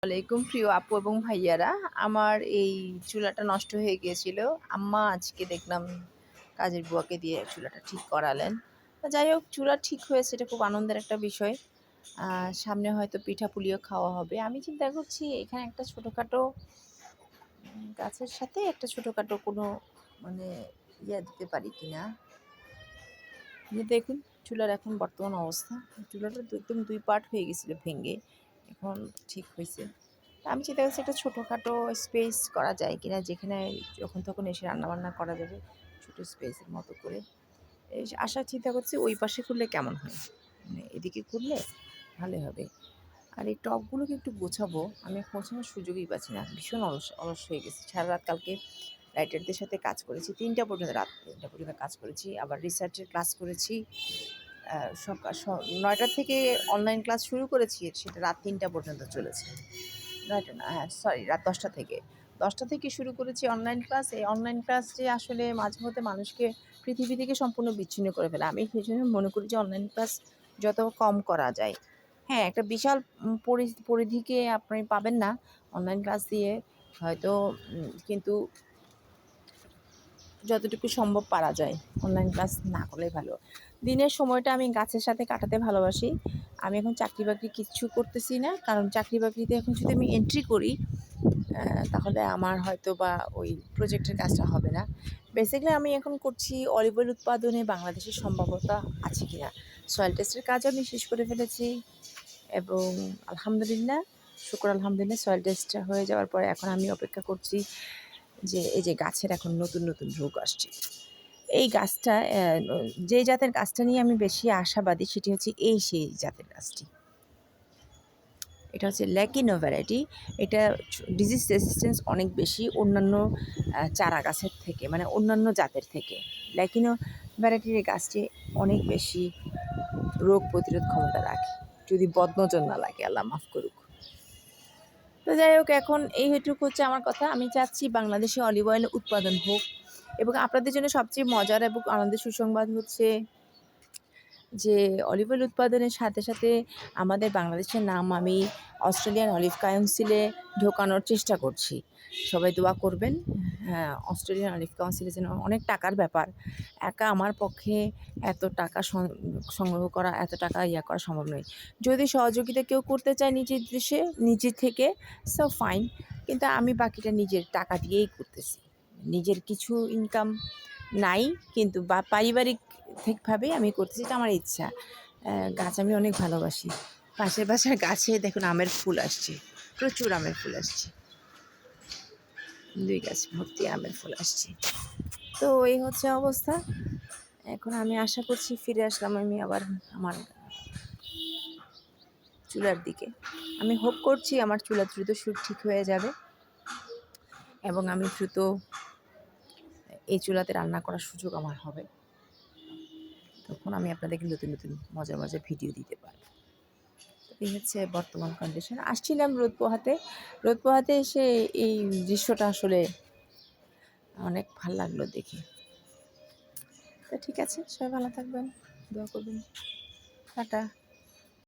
ওয়ালাইকুম প্রিয় আপু এবং ভাইয়ারা। আমার এই চুলাটা নষ্ট হয়ে গিয়েছিল। আম্মা আজকে দেখলাম কাজের বুয়াকে দিয়ে চুলাটা ঠিক করালেন। যাই হোক, চুলা ঠিক হয়েছে, এটা খুব আনন্দের একটা বিষয়। সামনে হয়তো পিঠাপুলিও খাওয়া হবে। আমি চিন্তা করছি এখানে একটা ছোটোখাটো গাছের সাথে একটা ছোটোখাটো কোনো মানে দিতে পারি কিনা। দেখুন চুলার এখন বর্তমান অবস্থা, চুলাটা একদম 2 পার্ট হয়ে গেছিলো ভেঙে, এখন ঠিক হয়েছে। আমি চিন্তা করছি একটা ছোটোখাটো স্পেস করা যায় কিনা, যেখানে যখন তখন এসে রান্নাবান্না করা যাবে, ছোটো স্পেসের মতো করে। আসার চিন্তা করছি ওই পাশে করলে কেমন হয়, মানে এদিকে করলে ভালো হবে। আর এই টবগুলোকে একটু গোছাবো, আমি গোছানোর সুযোগই পাচ্ছি না, ভীষণ অলস অলস হয়ে গেছি। সারা রাত কালকে রাইটারদের সাথে কাজ করেছি, 3টা পর্যন্ত, রাত 3টা পর্যন্ত কাজ করেছি, আবার রিসার্চের ক্লাস করেছি। সকাল 9টা থেকে অনলাইন ক্লাস শুরু করেছি, সেটা রাত 3টা পর্যন্ত চলেছে। 9টা না, হ্যাঁ সরি, রাত 10টা থেকে শুরু করেছি অনলাইন ক্লাস। এই অনলাইন ক্লাস যে আসলে মাঝে মধ্যে মানুষকে পৃথিবী থেকে সম্পূর্ণ বিচ্ছিন্ন করে ফেলে। আমি সেই জন্য মনে করি যে অনলাইন ক্লাস যত কম করা যায়। হ্যাঁ, একটা বিশাল পরিধিকে আপনি পাবেন না অনলাইন ক্লাস দিয়ে হয়তো, কিন্তু যতটুকু সম্ভব পারা যায় অনলাইন ক্লাস না করলেই ভালো। দিনের সময়টা আমি গাছের সাথে কাটাতে ভালোবাসি। আমি এখন চাকরি বাকরি কিচ্ছু করতেছি না, কারণ চাকরি বাকরিতে এখন যদি আমি এন্ট্রি করি তাহলে আমার হয়তো বা ওই প্রজেক্টের কাজটা হবে না। বেসিক্যালি আমি এখন করছি অলিভ অয়েল উৎপাদনে বাংলাদেশের সম্ভাব্যতা আছে কি না। সয়েল টেস্টের কাজ আমি শেষ করে ফেলেছি এবং আলহামদুলিল্লাহ, শুকর আলহামদুলিল্লাহ, সয়েল টেস্টটা হয়ে যাওয়ার পরে এখন আমি অপেক্ষা করছি যে এই যে গাছের এখন নতুন নতুন রোগ আসছে। এই গাছটা যে জাতের গাছটা নিয়ে আমি বেশি আশাবাদী সেটি হচ্ছে সেই জাতের গাছটি। এটা হচ্ছে ল্যাকিনো ভ্যারাইটি। এটা ডিজিজ রেসিস্ট্যান্স অনেক বেশি অন্যান্য চারা গাছের থেকে, মানে অন্যান্য জাতের থেকে। ল্যাকিনো ভ্যারাইটির এই গাছটি অনেক বেশি রোগ প্রতিরোধ ক্ষমতা রাখে, যদি বদনজর না লাগে, আল্লাহ মাফ করুক। তো যাই হোক, এখন এইটুকু হচ্ছে আমার কথা। আমি চাচ্ছি বাংলাদেশে অলিভ অয়েল উৎপাদন হোক, এবং আপনাদের জন্য সবচেয়ে মজার এবং আনন্দের সুসংবাদ হচ্ছে যে অলিভ অয়েল উৎপাদনের সাথে সাথে আমাদের বাংলাদেশের নাম আমি অস্ট্রেলিয়ান অলিভ কাউন্সিলে ঢোকানোর চেষ্টা করছি। সবাই দোয়া করবেন। হ্যাঁ, অস্ট্রেলিয়ান অলিভ কাউন্সিলের জন্য অনেক টাকার ব্যাপার, একা আমার পক্ষে এত টাকা সংগ্রহ করা, এত টাকা করা সম্ভব নয়। যদি সহযোগিতা কেউ করতে চায় নিজের দেশে নিজে থেকে, সো ফাইন, কিন্তু আমি বাকিটা নিজের টাকা দিয়েই করতেছি। নিজের কিছু ইনকাম নাই, কিন্তু বা পারিবারিক ঠিকভাবে আমি করতেছি, এটা আমার ইচ্ছা। গাছ আমি অনেক ভালোবাসি। পাশের বাসার গাছে দেখুন আমের ফুল আসছে, প্রচুর আমের ফুল আসছে, 2 গাছ ভর্তি আমের ফুল আসছে। তো এই হচ্ছে অবস্থা। এখন আমি আশা করছি ফিরে আসলাম আমি আবার আমার চুলার দিকে। আমি হোপ করছি আমার চুলা দ্রুত ঠিক হয়ে যাবে এবং আমি দ্রুত এই চুলাতে রান্না করার সুযোগ আমার হবে। তখন আমি আপনাদেরকে নতুন নতুন মজার মজার ভিডিও দিতে পারবো। এই হচ্ছে বর্তমান কন্ডিশন। আসছিলাম রোদ পোহাতে এসে এই দৃশ্যটা আসলে অনেক ভালো লাগলো দেখে। তো ঠিক আছে, সবাই ভালো থাকবেন, দোয়া করবেন, টাটা।